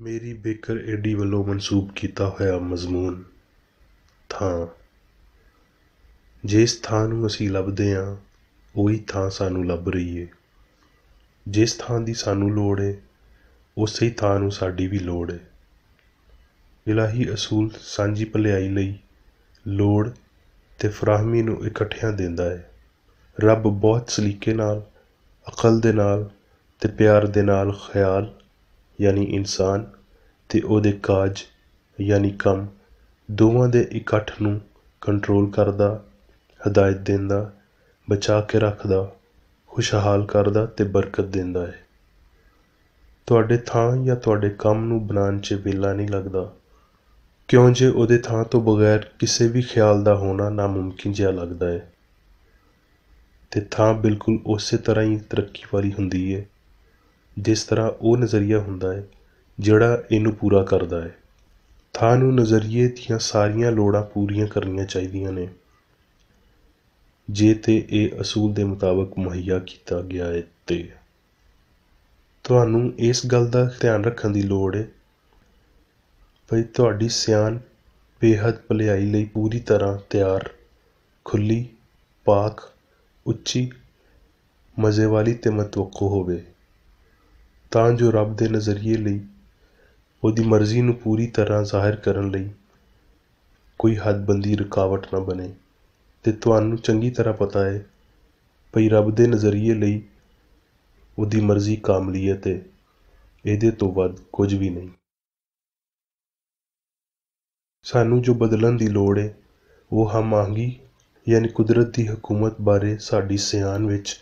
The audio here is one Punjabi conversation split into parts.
ਮੇਰੀ ਬੇਕਰ ਏਡੀ ਵੱਲੋਂ ਮਨਸੂਬ ਕੀਤਾ ਹੋਇਆ ਮਜ਼ਮੂਨ ਥਾਂ। ਜਿਸ ਥਾਂ ਨੂੰ ਅਸੀਂ ਲੱਭਦੇ ਹਾਂ ਉਹੀ ਥਾਂ ਸਾਨੂੰ ਲੱਭ ਰਹੀ ਏ। ਜਿਸ ਥਾਂ ਦੀ ਸਾਨੂੰ ਲੋੜ ਏ ਉਸੇ ਥਾਂ ਨੂੰ ਸਾਡੀ ਵੀ ਲੋੜ ਏ। ਇਲਾਹੀ ਅਸੂਲ ਸਾਂਝੀ ਭਲਾਈ ਲਈ ਲੋੜ ਤੇ ਫਰਾਹਮੀ ਨੂੰ ਇਕੱਠਿਆਂ ਦਿੰਦਾ ਹੈ। ਰੱਬ ਬਹੁਤ ਸਲੀਕੇ ਨਾਲ, ਅਕਲ ਦੇ ਨਾਲ ਤੇ ਪਿਆਰ ਦੇ ਨਾਲ ਖਿਆਲ ਯਾਨੀ ਇਨਸਾਨ ਤੇ ਉਹਦੇ ਕਾਜ ਯਾਨੀ ਕੰਮ ਦੋਵਾਂ ਦੇ ਇਕੱਠ ਨੂੰ ਕੰਟਰੋਲ ਕਰਦਾ, ਹਦਾਇਤ ਦਿੰਦਾ, ਬਚਾ ਕੇ ਰੱਖਦਾ, ਖੁਸ਼ਹਾਲ ਕਰਦਾ ਤੇ ਬਰਕਤ ਦਿੰਦਾ ਹੈ। ਤੁਹਾਡੇ ਥਾਂ ਜਾਂ ਤੁਹਾਡੇ ਕੰਮ ਨੂੰ ਬਣਾਉਣ 'ਚ ਵੇਲਾ ਨਹੀਂ ਲੱਗਦਾ, ਕਿਉਂ ਜੇ ਉਹਦੇ ਥਾਂ ਤੋਂ ਬਗੈਰ ਕਿਸੇ ਵੀ ਖਿਆਲ ਦਾ ਹੋਣਾ ਨਾਮੁਮਕਿਨ ਜਿਹਾ ਲੱਗਦਾ ਹੈ। ਤੇ ਥਾਂ ਬਿਲਕੁਲ ਉਸੇ ਤਰ੍ਹਾਂ ਹੀ ਤਰੱਕੀ ਵਾਲੀ ਹੁੰਦੀ ਹੈ ਜਿਸ ਤਰ੍ਹਾਂ ਉਹ ਨਜ਼ਰੀਆ ਹੁੰਦਾ ਹੈ ਜਿਹੜਾ ਇਹਨੂੰ ਪੂਰਾ ਕਰਦਾ ਹੈ। ਥਾਂ ਨੂੰ ਨਜ਼ਰੀਏ ਦੀਆਂ ਸਾਰੀਆਂ ਲੋੜਾਂ ਪੂਰੀਆਂ ਕਰਨੀਆਂ ਚਾਹੀਦੀਆਂ ਨੇ ਜੇ ਤੇ ਇਹ ਅਸੂਲ ਦੇ ਮੁਤਾਬਕ ਮੁਹੱਈਆ ਕੀਤਾ ਗਿਆ ਹੈ। ਤੇ ਤੁਹਾਨੂੰ ਇਸ ਗੱਲ ਦਾ ਧਿਆਨ ਰੱਖਣ ਦੀ ਲੋੜ ਹੈ ਭਈ ਤੁਹਾਡੀ ਸਿਆਣ ਬੇਹੱਦ ਭਲਾਈ ਲਈ ਪੂਰੀ ਤਰ੍ਹਾਂ ਤਿਆਰ, ਖੁੱਲ੍ਹੀ, ਪਾਕ, ਉੱਚੀ, ਮਜ਼ੇ ਵਾਲੀ ਤੇ ਮਤਵੱਕੋ ਹੋਵੇ ਤਾਂ ਜੋ ਰੱਬ ਦੇ ਨਜ਼ਰੀਏ ਲਈ ਉਹਦੀ ਮਰਜ਼ੀ ਨੂੰ ਪੂਰੀ ਤਰ੍ਹਾਂ ਜ਼ਾਹਿਰ ਕਰਨ ਲਈ ਕੋਈ ਹੱਦਬੰਦੀ ਰੁਕਾਵਟ ਨਾ ਬਣੇ। ਤੇ ਤੁਹਾਨੂੰ ਚੰਗੀ ਤਰ੍ਹਾਂ ਪਤਾ ਹੈ ਭਈ ਰੱਬ ਦੇ ਨਜ਼ਰੀਏ ਲਈ ਉਹਦੀ ਮਰਜ਼ੀ ਕਾਮਲੀਅਤ ਹੈ, ਇਹਦੇ ਤੋਂ ਵੱਧ ਕੁਝ ਵੀ ਨਹੀਂ। ਸਾਨੂੰ ਜੋ ਬਦਲਣ ਦੀ ਲੋੜ ਹੈ ਉਹ ਹਮ-ਆਹੰਗੀ ਯਾਨੀ ਕੁਦਰਤ ਦੀ ਹਕੂਮਤ ਬਾਰੇ ਸਾਡੀ ਸਿਆਣ ਵਿੱਚ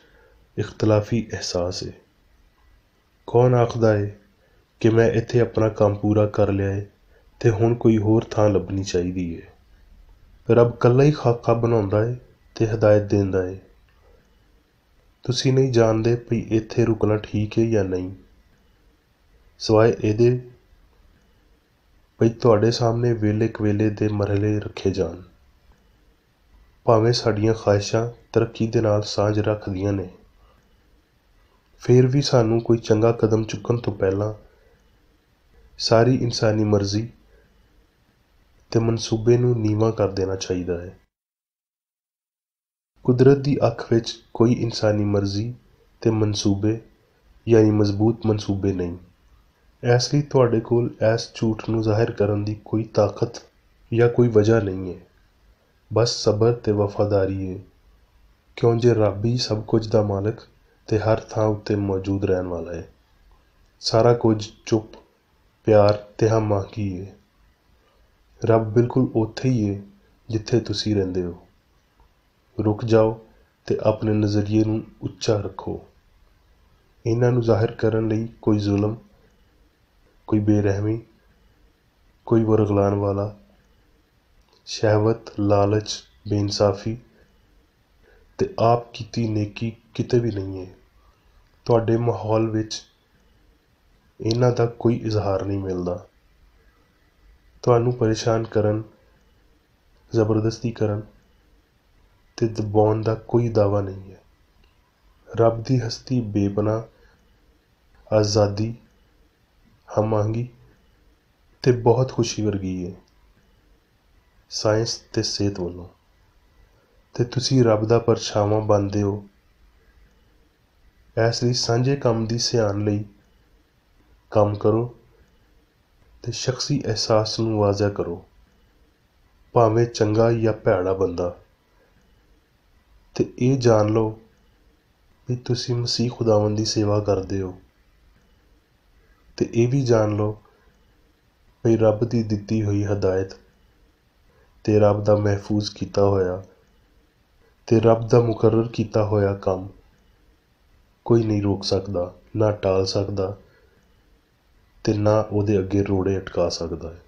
ਇਖਤਲਾਫੀ ਅਹਿਸਾਸ ਹੈ। ਕੌਣ ਆਖਦਾ ਹੈ ਕਿ ਮੈਂ ਇੱਥੇ ਆਪਣਾ ਕੰਮ ਪੂਰਾ ਕਰ ਲਿਆ ਹੈ ਤੇ ਹੁਣ ਕੋਈ ਹੋਰ ਥਾਂ ਲੱਭਣੀ ਚਾਹੀਦੀ ਹੈ। ਰੱਬ ਇਕੱਲਾ ਹੀ ਖਾਕਾ ਬਣਾਉਂਦਾ ਹੈ ਤੇ ਹਦਾਇਤ ਦਿੰਦਾ ਹੈ। ਤੁਸੀਂ ਨਹੀਂ ਜਾਣਦੇ ਭਈ ਇੱਥੇ ਰੁਕਣਾ ਠੀਕ ਹੈ ਜਾਂ ਨਹੀਂ, ਸਿਵਾਏ ਇਹਦੇ ਭਈ ਤੁਹਾਡੇ ਸਾਹਮਣੇ ਵੇਲੇ ਕਵੇਲੇ ਦੇ ਮਰਹਲੇ ਰੱਖੇ ਜਾਣ। ਭਾਵੇਂ ਸਾਡੀਆਂ ਖਾਹਿਸ਼ਾਂ ਤਰੱਕੀ ਦੇ ਨਾਲ ਸਾਂਝ ਰੱਖਦੀਆਂ ਨੇ, ਫਿਰ ਵੀ ਸਾਨੂੰ ਕੋਈ ਚੰਗਾ ਕਦਮ ਚੁੱਕਣ ਤੋਂ ਪਹਿਲਾਂ ਸਾਰੀ ਇਨਸਾਨੀ ਮਰਜ਼ੀ ਤੇ ਮਨਸੂਬੇ ਨੂੰ ਨੀਵਾਂ ਕਰ ਦੇਣਾ ਚਾਹੀਦਾ ਹੈ। ਕੁਦਰਤ ਦੀ ਅੱਖ ਵਿੱਚ ਕੋਈ ਇਨਸਾਨੀ ਮਰਜ਼ੀ ਤੇ ਮਨਸੂਬੇ ਯਾਨੀ ਮਜ਼ਬੂਤ ਮਨਸੂਬੇ ਨਹੀਂ। ਇਸ ਲਈ ਤੁਹਾਡੇ ਕੋਲ ਇਸ ਝੂਠ ਨੂੰ ਜ਼ਾਹਿਰ ਕਰਨ ਦੀ ਕੋਈ ਤਾਕਤ ਜਾਂ ਕੋਈ ਵਜ੍ਹਾ ਨਹੀਂ ਹੈ, ਬਸ ਸਬਰ ਤੇ ਵਫ਼ਾਦਾਰੀ ਹੈ, ਕਿਉਂ ਜੇ ਰੱਬ ਹੀ ਸਭ ਕੁਝ ਦਾ ਮਾਲਕ ਤੇ ਹਰ ਥਾਂ ਉੱਤੇ ਮੌਜੂਦ ਰਹਿਣ ਵਾਲਾ ਹੈ। ਸਾਰਾ ਕੁਝ ਚੁੱਪ, ਪਿਆਰ ਤੇ ਹਮ-ਆਹੰਗੀ ਹੈ। ਰੱਬ ਬਿਲਕੁਲ ਉੱਥੇ ਹੀ ਹੈ ਜਿੱਥੇ ਤੁਸੀਂ ਰਹਿੰਦੇ ਹੋ। ਰੁਕ ਜਾਓ ਤੇ ਆਪਣੇ ਨਜ਼ਰੀਏ ਨੂੰ ਉੱਚਾ ਰੱਖੋ। ਇਹਨਾਂ ਨੂੰ ਜ਼ਾਹਿਰ ਕਰਨ ਲਈ ਕੋਈ ਜ਼ੁਲਮ, ਕੋਈ ਬੇਰਹਿਮੀ, ਕੋਈ ਵਰਗਲਾਉਣ ਵਾਲਾ, ਸ਼ਹਿਵਤ, ਲਾਲਚ, ਬੇਇਨਸਾਫੀ ਤੇ ਆਪ ਕੀਤੀ ਨੇਕੀ ਕਿਤੇ ਵੀ ਨਹੀਂ ਹੈ। ਤੁਹਾਡੇ ਮਾਹੌਲ ਵਿੱਚ ਇਹਨਾਂ ਦਾ ਕੋਈ ਇਜ਼ਹਾਰ ਨਹੀਂ ਮਿਲਦਾ। ਤੁਹਾਨੂੰ ਪਰੇਸ਼ਾਨ ਕਰਨ, ਜ਼ਬਰਦਸਤੀ ਕਰਨ ਤੇ ਦਬਾਉਣ ਦਾ ਕੋਈ ਦਾਅਵਾ ਨਹੀਂ ਹੈ। ਰੱਬ ਦੀ ਹਸਤੀ ਬੇਪਨਾਹ, ਆਜ਼ਾਦੀ, ਹਮ-ਆਹੰਗੀ ਤੇ ਬਹੁਤ ਖੁਸ਼ੀ ਵਰਗੀ ਹੈ ਸਾਇੰਸ ਤੇ ਸਿਹਤ ਵੱਲੋਂ। ਤੇ ਤੁਸੀਂ ਰੱਬ ਦਾ ਪਰਛਾਵਾਂ ਬਣਦੇ ਹੋ। ਇਸ ਲਈ ਸਾਂਝੇ ਕੰਮ ਦੀ ਸਿਆਣ ਲਈ ਕੰਮ ਕਰੋ ਤੇ ਸ਼ਖਸੀ ਅਹਿਸਾਸ ਨੂੰ ਵਾਜ਼ਿਆ ਕਰੋ, ਭਾਵੇਂ ਚੰਗਾ ਜਾਂ ਭੈੜਾ ਬੰਦਾ। ਤੇ ਇਹ ਜਾਣ ਲਓ ਵੀ ਤੁਸੀਂ ਮਸੀਹ ਖੁਦਾਵੰਦ ਦੀ ਸੇਵਾ ਕਰਦੇ ਹੋ। ਤੇ ਇਹ ਵੀ ਜਾਣ ਲਓ ਭਈ ਰੱਬ ਦੀ ਦਿੱਤੀ ਹੋਈ ਹਦਾਇਤ ਤੇ ਰੱਬ ਦਾ ਮਹਿਫੂਜ਼ ਕੀਤਾ ਹੋਇਆ ਤੇ ਰੱਬ ਦਾ ਮੁਕਰਰ ਕੀਤਾ ਹੋਇਆ ਕੰਮ ਕੋਈ ਨਹੀਂ ਰੋਕ ਸਕਦਾ, ਨਾ ਟਾਲ ਸਕਦਾ ਤੇ ਨਾ ਉਹਦੇ ਅੱਗੇ ਰੋੜੇ ਅਟਕਾ ਸਕਦਾ ਹੈ।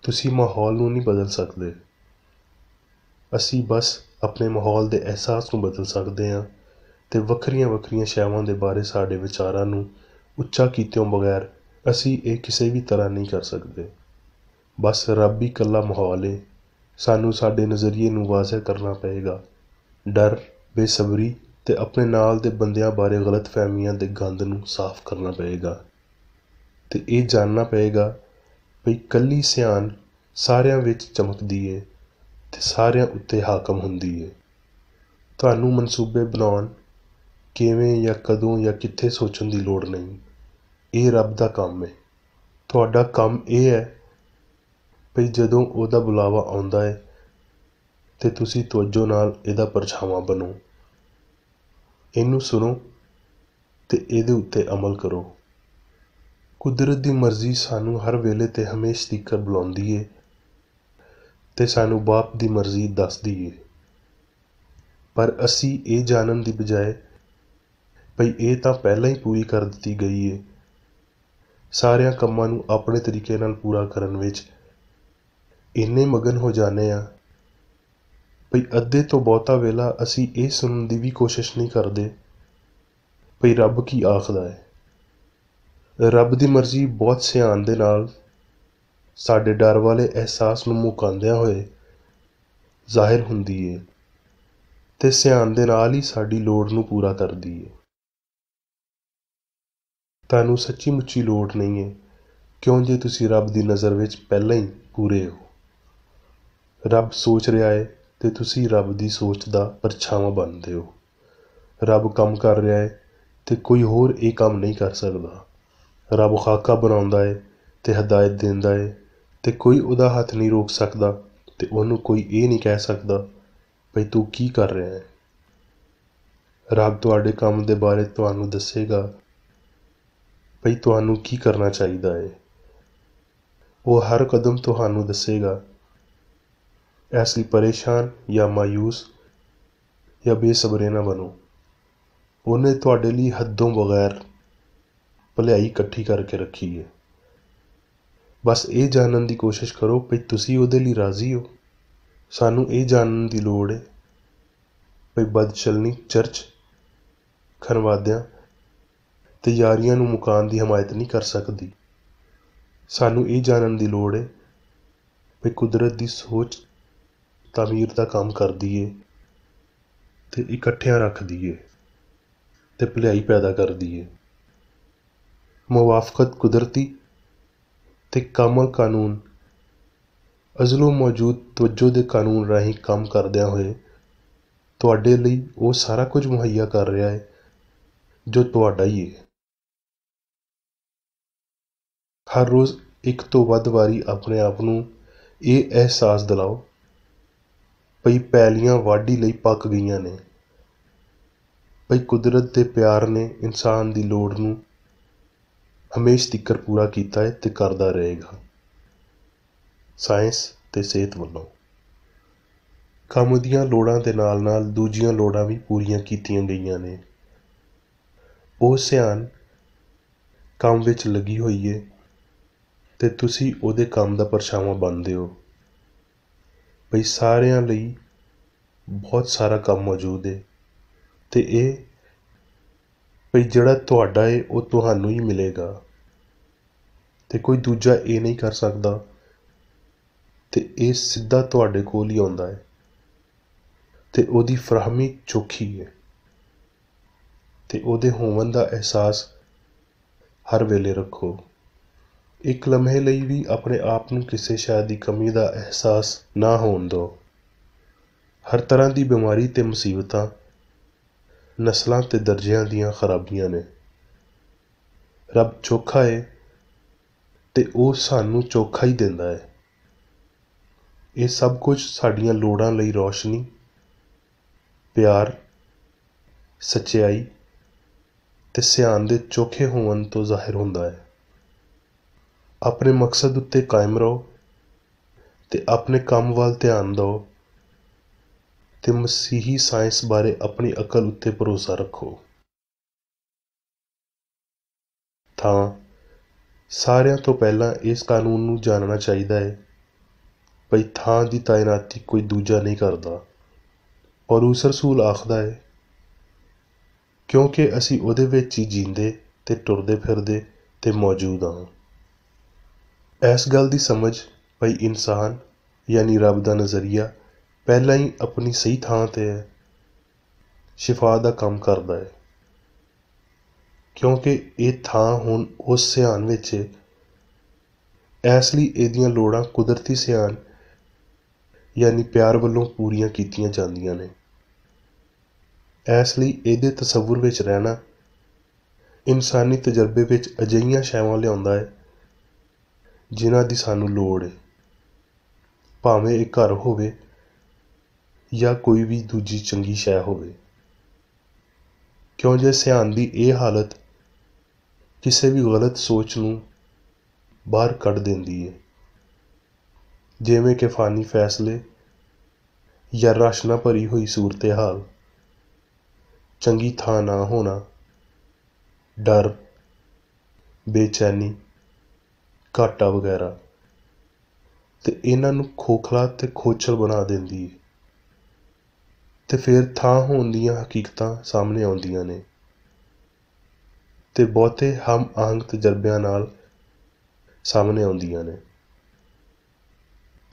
ਤੁਸੀਂ ਮਾਹੌਲ ਨੂੰ ਨਹੀਂ ਬਦਲ ਸਕਦੇ, ਅਸੀਂ ਬਸ ਆਪਣੇ ਮਾਹੌਲ ਦੇ ਅਹਿਸਾਸ ਨੂੰ ਬਦਲ ਸਕਦੇ ਹਾਂ ਤੇ ਵੱਖਰੀਆਂ ਵੱਖਰੀਆਂ ਸ਼ੈਵਾਂ ਦੇ ਬਾਰੇ ਸਾਡੇ ਵਿਚਾਰਾਂ ਨੂੰ ਉੱਚਾ ਕੀਤਿਆਂ ਬਗੈਰ ਅਸੀਂ ਇਹ ਕਿਸੇ ਵੀ ਤਰ੍ਹਾਂ ਨਹੀਂ ਕਰ ਸਕਦੇ। ਬਸ ਰੱਬ ਹੀ ਇਕੱਲਾ ਮਾਹੌਲ ਹੈ। ਸਾਨੂੰ ਸਾਡੇ ਨਜ਼ਰੀਏ ਨੂੰ ਵਾਜ਼ਿਹ ਕਰਨਾ ਪਏਗਾ। ਡਰ, ਬੇਸਬਰੀ ਤੇ ਆਪਣੇ ਨਾਲ ਦੇ ਬੰਦਿਆਂ ਬਾਰੇ ਗਲਤ ਫਹਿਮੀਆਂ ਦੇ ਗੰਦ ਨੂੰ ਸਾਫ਼ ਕਰਨਾ ਪਏਗਾ ਤੇ ਇਹ ਜਾਣਨਾ ਪਏਗਾ ਵੀ ਇਕੱਲੀ ਸਿਆਣ ਸਾਰਿਆਂ ਵਿੱਚ ਚਮਕਦੀ ਏ ਤੇ ਸਾਰਿਆਂ ਉੱਤੇ ਹਾਕਮ ਹੁੰਦੀ ਏ। ਤੁਹਾਨੂੰ ਮਨਸੂਬੇ ਬਣਾਉਣ ਕਿਵੇਂ ਜਾਂ ਕਦੋਂ ਜਾਂ ਕਿੱਥੇ ਸੋਚਣ ਦੀ ਲੋੜ ਨਹੀਂ। ਇਹ ਰੱਬ ਦਾ ਕੰਮ ਹੈ। ਤੁਹਾਡਾ ਕੰਮ ਇਹ ਹੈ ਵੀ ਜਦੋਂ ਉਹਦਾ ਬੁਲਾਵਾ ਆਉਂਦਾ ਹੈ ਤੇ ਤੁਸੀਂ ਤਵੱਜੋ ਨਾਲ ਇਹਦਾ ਪਰਛਾਵਾਂ ਬਣੋ, ਇਹਨੂੰ ਸੁਣੋ ਤੇ ਇਹਦੇ ਉੱਤੇ ਅਮਲ ਕਰੋ। ਕੁਦਰਤ ਦੀ ਮਰਜ਼ੀ ਸਾਨੂੰ ਹਰ ਵੇਲੇ ਤੇ ਹਮੇਸ਼ਾ ਤੀਕਰ ਬੁਲਾਉਂਦੀ ਏ ਤੇ ਸਾਨੂੰ ਬਾਪ ਦੀ ਮਰਜ਼ੀ ਦੱਸਦੀ ਏ, ਪਰ ਅਸੀਂ ਇਹ ਜਾਣਨ ਦੀ ਬਜਾਏ ਭਈ ਇਹ ਤਾਂ ਪਹਿਲਾਂ ਹੀ ਪੂਰੀ ਕਰ ਦਿੱਤੀ ਗਈ ਏ, ਸਾਰਿਆਂ ਕੰਮਾਂ ਨੂੰ ਆਪਣੇ ਤਰੀਕੇ ਨਾਲ ਪੂਰਾ ਕਰਨ ਵਿੱਚ ਇੰਨੇ ਮਗਨ ਹੋ ਜਾਂਦੇ ਹਾਂ ਭਈ ਅੱਧੇ ਤੋਂ ਬਹੁਤਾ ਵੇਲਾ ਅਸੀਂ ਇਹ ਸੁਣਨ ਦੀ ਵੀ ਕੋਸ਼ਿਸ਼ ਨਹੀਂ ਕਰਦੇ ਭਈ ਰੱਬ ਕੀ ਆਖਦਾ ਹੈ। ਰੱਬ ਦੀ ਮਰਜ਼ੀ ਬਹੁਤ ਸਿਆਣ ਦੇ ਨਾਲ ਸਾਡੇ ਡਰ ਵਾਲੇ ਅਹਿਸਾਸ ਨੂੰ ਮੁਕਾਉਂਦਿਆਂ ਹੋਏ ਜ਼ਾਹਿਰ ਹੁੰਦੀ ਏ ਤੇ ਸਿਆਣ ਦੇ ਨਾਲ ਹੀ ਸਾਡੀ ਲੋੜ ਨੂੰ ਪੂਰਾ ਕਰਦੀ ਏ। ਤੁਹਾਨੂੰ ਸੱਚੀ ਮੁੱਚੀ ਲੋੜ ਨਹੀਂ ਹੈ, ਕਿਉਂ ਜੇ ਤੁਸੀਂ ਰੱਬ ਦੀ ਨਜ਼ਰ ਵਿੱਚ ਪਹਿਲਾਂ ਹੀ ਪੂਰੇ ਹੋ। ਰੱਬ ਸੋਚ ਰਿਹਾ ਹੈ ਤੇ ਤੁਸੀਂ ਰੱਬ ਦੀ ਸੋਚ ਦਾ ਪਰਛਾਵਾਂ ਬਣਦੇ ਹੋ। ਰੱਬ ਕੰਮ ਕਰ ਰਿਹਾ ਹੈ ਤੇ ਕੋਈ ਹੋਰ ਇਹ ਕੰਮ ਨਹੀਂ ਕਰ ਸਕਦਾ। ਰੱਬ ਖਾਕਾ ਬਣਾਉਂਦਾ ਹੈ ਤੇ ਹਦਾਇਤ ਦਿੰਦਾ ਹੈ ਤੇ ਕੋਈ ਉਹਦਾ ਹੱਥ ਨਹੀਂ ਰੋਕ ਸਕਦਾ ਤੇ ਉਹਨੂੰ ਕੋਈ ਇਹ ਨਹੀਂ ਕਹਿ ਸਕਦਾ ਭਈ ਤੂੰ ਕੀ ਕਰ ਰਿਹਾ ਹੈ। ਰੱਬ ਤੁਹਾਡੇ ਕੰਮ ਦੇ ਬਾਰੇ ਤੁਹਾਨੂੰ ਦੱਸੇਗਾ ਭਈ ਤੁਹਾਨੂੰ ਕੀ ਕਰਨਾ ਚਾਹੀਦਾ ਹੈ। ਉਹ ਹਰ ਕਦਮ ਤੁਹਾਨੂੰ ਦੱਸੇਗਾ। ਇਸ ਲਈ ਪਰੇਸ਼ਾਨ ਜਾਂ ਮਾਯੂਸ ਜਾਂ ਬੇਸਬਰੇ ਨਾ ਬਣੋ। ਉਹਨੇ ਤੁਹਾਡੇ ਲਈ ਹੱਦੋਂ ਬਗੈਰ ਭਲਾਈ ਇਕੱਠੀ ਕਰਕੇ ਰੱਖੀ ਹੈ। ਬਸ ਇਹ ਜਾਣਨ ਦੀ ਕੋਸ਼ਿਸ਼ ਕਰੋ ਭਈ ਤੁਸੀਂ ਉਹਦੇ ਲਈ ਰਾਜ਼ੀ ਹੋ। ਸਾਨੂੰ ਇਹ ਜਾਣਨ ਦੀ ਲੋੜ ਹੈ ਭਈ ਬਦਚਲਨੀ ਚਰਚ ਖਨਵਾਦਿਆਂ ਤੇ ਯਾਰੀਆਂ ਨੂੰ ਮੁਕਾਉਣ ਦੀ ਹਮਾਇਤ ਨਹੀਂ ਕਰ ਸਕਦੀ। ਸਾਨੂੰ ਇਹ ਜਾਣਨ ਦੀ ਲੋੜ ਹੈ ਭਈ ਕੁਦਰਤ ਦੀ ਸੋਚ ਤਾਮੀਰ ਦਾ ਕੰਮ ਕਰਦੀ ਏ ਤੇ ਇਕੱਠਿਆਂ ਰੱਖਦੀ ਏ ਤੇ ਭਲਾਈ ਪੈਦਾ ਕਰਦੀ ਏ। ਮੁਵਾਫਕਤ ਕੁਦਰਤੀ ਤੇ ਕਾਮਲ ਕਾਨੂੰਨ ਅਜ਼ਲੋਂ ਮੌਜੂਦ ਤਵੱਜੋ ਦੇ ਕਾਨੂੰਨ ਰਾਹੀਂ ਕੰਮ ਕਰਦਿਆਂ ਹੋਏ ਤੁਹਾਡੇ ਲਈ ਉਹ ਸਾਰਾ ਕੁਝ ਮੁਹੱਈਆ ਕਰ ਰਿਹਾ ਹੈ ਜੋ ਤੁਹਾਡਾ ਹੀ ਹੈ। ਹਰ ਰੋਜ਼ ਇੱਕ ਤੋਂ ਵੱਧ ਵਾਰੀ ਆਪਣੇ ਆਪ ਨੂੰ ਇਹ ਅਹਿਸਾਸ ਦਿਲਾਓ ਭਈ ਪੈਲੀਆਂ ਵਾਢੀ ਲਈ ਪੱਕ ਗਈਆਂ ਨੇ, ਭਈ ਕੁਦਰਤ ਦੇ ਪਿਆਰ ਨੇ ਇਨਸਾਨ ਦੀ ਲੋੜ ਨੂੰ ਹਮੇਸ਼ਾ ਤੀਕਰ ਪੂਰਾ ਕੀਤਾ ਹੈ ਤੇ ਕਰਦਾ ਰਹੇਗਾ। ਸਾਇੰਸ ਤੇ ਸਿਹਤ ਵੱਲੋਂ ਕੰਮ ਦੀਆਂ ਲੋੜਾਂ ਦੇ ਨਾਲ ਨਾਲ ਦੂਜੀਆਂ ਲੋੜਾਂ ਵੀ ਪੂਰੀਆਂ ਕੀਤੀਆਂ ਗਈਆਂ ਨੇ। ਉਹ ਸਿਆਣ ਕੰਮ ਵਿੱਚ ਲੱਗੀ ਹੋਈ ਏ ਤੇ ਤੁਸੀਂ ਉਹਦੇ ਕੰਮ ਦਾ ਪਰਛਾਵਾਂ ਬਣਦੇ ਹੋ। ਭਈ ਸਾਰਿਆਂ ਲਈ ਬਹੁਤ ਸਾਰਾ ਕੰਮ ਮੌਜੂਦ ਹੈ ਤੇ ਇਹ ਭਈ ਜਿਹੜਾ ਤੁਹਾਡਾ ਹੈ ਉਹ ਤੁਹਾਨੂੰ ਹੀ ਮਿਲੇਗਾ ਤੇ ਕੋਈ ਦੂਜਾ ਇਹ ਨਹੀਂ ਕਰ ਸਕਦਾ ਤੇ ਇਹ ਸਿੱਧਾ ਤੁਹਾਡੇ ਕੋਲ ਹੀ ਆਉਂਦਾ ਹੈ ਤੇ ਉਹਦੀ ਫਰਾਹਮੀ ਚੋਖੀ ਹੈ ਤੇ ਉਹਦੇ ਹੋਵਨ ਦਾ ਅਹਿਸਾਸ ਹਰ ਵੇਲੇ ਰੱਖੋ। ਇੱਕ ਲਮਹੇ ਲਈ ਵੀ ਆਪਣੇ ਆਪ ਨੂੰ ਕਿਸੇ ਸ਼ੈ ਦੀ ਕਮੀ ਦਾ ਅਹਿਸਾਸ ਨਾ ਹੋਣ ਦਿਓ। ਹਰ ਤਰ੍ਹਾਂ ਦੀ ਬਿਮਾਰੀ ਤੇ ਮੁਸੀਬਤਾਂ ਨਸਲਾਂ ਤੇ ਦਰਜਿਆਂ ਦੀਆਂ ਖਰਾਬੀਆਂ ਨੇ। ਰੱਬ ਚੋਖਾ ਹੈ ਤੇ ਉਹ ਸਾਨੂੰ ਚੋਖਾ ਹੀ ਦਿੰਦਾ ਹੈ। ਇਹ ਸਭ ਕੁਝ ਸਾਡੀਆਂ ਲੋੜਾਂ ਲਈ ਰੌਸ਼ਨੀ, ਪਿਆਰ, ਸੱਚਾਈ ਤੇ ਸਿਆਣ ਦੇ ਚੋਖੇ ਹੋਣ ਤੋਂ ਜ਼ਾਹਿਰ ਹੁੰਦਾ ਹੈ। ਆਪਣੇ ਮਕਸਦ ਉੱਤੇ ਕਾਇਮ ਰਹੋ ਤੇ ਆਪਣੇ ਕੰਮ ਵੱਲ ਧਿਆਨ ਦਿਓ ਤੇ ਮਸੀਹੀ ਸਾਇੰਸ ਬਾਰੇ ਆਪਣੀ ਅਕਲ ਉੱਤੇ ਭਰੋਸਾ ਰੱਖੋ। ਤਾਂ ਸਾਰਿਆਂ ਤੋਂ ਪਹਿਲਾਂ ਇਸ ਕਾਨੂੰਨ ਨੂੰ ਜਾਣਨਾ ਚਾਹੀਦਾ ਹੈ ਭਈ ਥਾਂ ਦੀ ਤਾਇਨਾਤੀ ਕੋਈ ਦੂਜਾ ਨਹੀਂ ਕਰਦਾ। ਪੌਲੁਸ ਰਸੂਲ ਆਖਦਾ ਹੈ ਕਿਉਂਕਿ ਅਸੀਂ ਉਹਦੇ ਵਿੱਚ ਹੀ ਜੀਂਦੇ ਤੇ ਟੁਰਦੇ ਫਿਰਦੇ ਤੇ ਮੌਜੂਦ ਹਾਂ। ਇਸ ਗੱਲ ਦੀ ਸਮਝ ਭਈ ਇਨਸਾਨ ਯਾਨੀ ਰੱਬ ਦਾ ਨਜ਼ਰੀਆ ਪਹਿਲਾਂ ਹੀ ਆਪਣੀ ਸਹੀ ਥਾਂ 'ਤੇ ਹੈ ਸ਼ਿਫਾ ਦਾ ਕੰਮ ਕਰਦਾ ਹੈ, ਕਿਉਂਕਿ ਇਹ ਥਾਂ ਹੁਣ ਉਸ ਸਿਆਣ ਵਿੱਚ ਹੈ। ਇਸ ਲਈ ਇਹਦੀਆਂ ਲੋੜਾਂ ਕੁਦਰਤੀ ਸਿਆਣ ਯਾਨੀ ਪਿਆਰ ਵੱਲੋਂ ਪੂਰੀਆਂ ਕੀਤੀਆਂ ਜਾਂਦੀਆਂ ਨੇ। ਇਸ ਲਈ ਇਹਦੇ ਤਸੱਵੁਰ ਵਿੱਚ ਰਹਿਣਾ ਇਨਸਾਨੀ ਤਜਰਬੇ ਵਿੱਚ ਅਜਿਹੀਆਂ ਸ਼ੈਵਾਂ ਲਿਆਉਂਦਾ ਹੈ ਜਿਨ੍ਹਾਂ ਦੀ ਸਾਨੂੰ ਲੋੜ ਹੈ, ਭਾਵੇਂ ਇਹ ਘਰ ਹੋਵੇ ਜਾਂ ਕੋਈ ਵੀ ਦੂਜੀ ਚੰਗੀ ਸ਼ੈ ਹੋਵੇ। ਕਿਉਂ ਜੇ ਸਿਆਣ ਦੀ ਇਹ ਹਾਲਤ ਕਿਸੇ ਵੀ ਗਲਤ ਸੋਚ ਨੂੰ ਬਾਹਰ ਕੱਢ ਦਿੰਦੀ ਹੈ, ਜਿਵੇਂ ਕਿ ਫਾਨੀ ਫੈਸਲੇ ਜਾਂ ਰਸ਼ ਨਾਲ ਭਰੀ ਹੋਈ ਸੂਰਤ ਹਾਲ, ਚੰਗੀ ਥਾਂ ਨਾ ਹੋਣਾ, ਡਰ, ਬੇਚੈਨੀ, ਘਾਟਾ ਵਗੈਰਾ, ਤੇ ਇਹਨਾਂ ਨੂੰ ਖੋਖਲਾ ਤੇ ਖੋਚਲ ਬਣਾ ਦਿੰਦੀ ਹੈ। ਤੇ ਫਿਰ ਥਾਂ ਹੋਣ ਦੀਆਂ ਹਕੀਕਤਾਂ ਸਾਹਮਣੇ ਆਉਂਦੀਆਂ ਨੇ ਤੇ ਬਹੁਤੇ ਹਮ ਆਹੰਗ ਤਜਰਬਿਆਂ ਨਾਲ ਸਾਹਮਣੇ ਆਉਂਦੀਆਂ ਨੇ।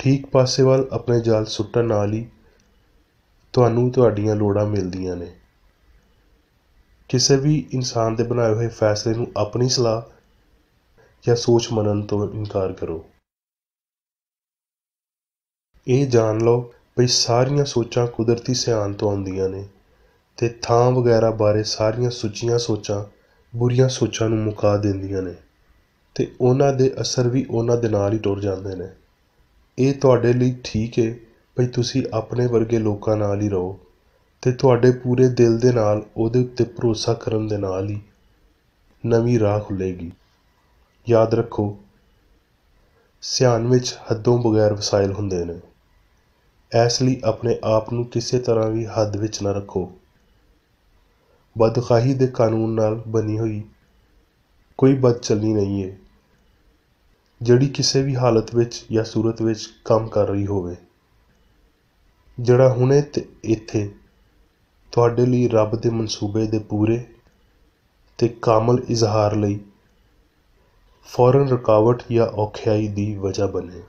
ਠੀਕ ਪਾਸੇ ਵੱਲ ਆਪਣੇ ਜਾਲ ਸੁੱਟਣ ਨਾਲ ਹੀ ਤੁਹਾਨੂੰ ਤੁਹਾਡੀਆਂ ਲੋੜਾਂ ਮਿਲਦੀਆਂ ਨੇ। ਕਿਸੇ ਵੀ ਇਨਸਾਨ ਦੇ ਬਣਾਏ ਹੋਏ ਫੈਸਲੇ ਨੂੰ ਆਪਣੀ ਸਲਾਹ ਜਾਂ ਸੋਚ ਮੰਨਣ ਤੋਂ ਇਨਕਾਰ ਕਰੋ। ਇਹ ਜਾਣ ਲਓ ਬਈ ਸਾਰੀਆਂ ਸੋਚਾਂ ਕੁਦਰਤੀ ਸਿਆਣ ਤੋਂ ਆਉਂਦੀਆਂ ਨੇ ਤੇ ਥਾਂ ਵਗੈਰਾ ਬਾਰੇ ਸਾਰੀਆਂ ਸੁੱਚੀਆਂ ਸੋਚਾਂ ਬੁਰੀਆਂ ਸੋਚਾਂ ਨੂੰ ਮੁਕਾ ਦਿੰਦੀਆਂ ਨੇ ਤੇ ਉਹਨਾਂ ਦੇ ਅਸਰ ਵੀ ਉਹਨਾਂ ਦੇ ਨਾਲ ਹੀ ਟੁਰ ਜਾਂਦੇ ਨੇ। ਇਹ ਤੁਹਾਡੇ ਲਈ ਠੀਕ ਹੈ ਬਈ ਤੁਸੀਂ ਆਪਣੇ ਵਰਗੇ ਲੋਕਾਂ ਨਾਲ ਹੀ ਰਹੋ ਤੇ ਤੁਹਾਡੇ ਪੂਰੇ ਦਿਲ ਦੇ ਨਾਲ ਉਹਦੇ ਉੱਤੇ ਭਰੋਸਾ ਕਰਨ ਦੇ ਨਾਲ ਹੀ ਨਵੀਂ ਰਾਹ ਖੁੱਲ੍ਹੇਗੀ। ਯਾਦ ਰੱਖੋ, ਸਿਆਣ ਵਿੱਚ ਹੱਦੋਂ ਬਗੈਰ ਵਸਾਇਲ ਹੁੰਦੇ ਨੇ। ਇਸ ਲਈ ਆਪਣੇ ਆਪ ਨੂੰ ਕਿਸੇ ਤਰ੍ਹਾਂ ਵੀ ਹੱਦ ਵਿੱਚ ਨਾ ਰੱਖੋ। ਬਦਖਾਹੀ ਦੇ ਕਾਨੂੰਨ ਨਾਲ ਬਣੀ ਹੋਈ ਕੋਈ ਬਦਚਲਨੀ ਨਹੀਂ ਹੈ ਜਿਹੜੀ ਕਿਸੇ ਵੀ ਹਾਲਤ ਵਿੱਚ ਜਾਂ ਸੂਰਤ ਵਿੱਚ ਕੰਮ ਕਰ ਰਹੀ ਹੋਵੇ। ਜਿਹੜਾ ਹੁਣੇ ਤੇ ਇੱਥੇ ਤੁਹਾਡੇ ਲਈ ਰੱਬ ਦੇ ਮਨਸੂਬੇ ਦੇ ਪੂਰੇ ਤੇ ਕਾਮਲ ਇਜ਼ਹਾਰ ਲਈ ਫੌਰਨ ਰੁਕਾਵਟ ਜਾਂ ਔਖਿਆਈ ਦੀ ਵਜ੍ਹਾ ਬਣੇ।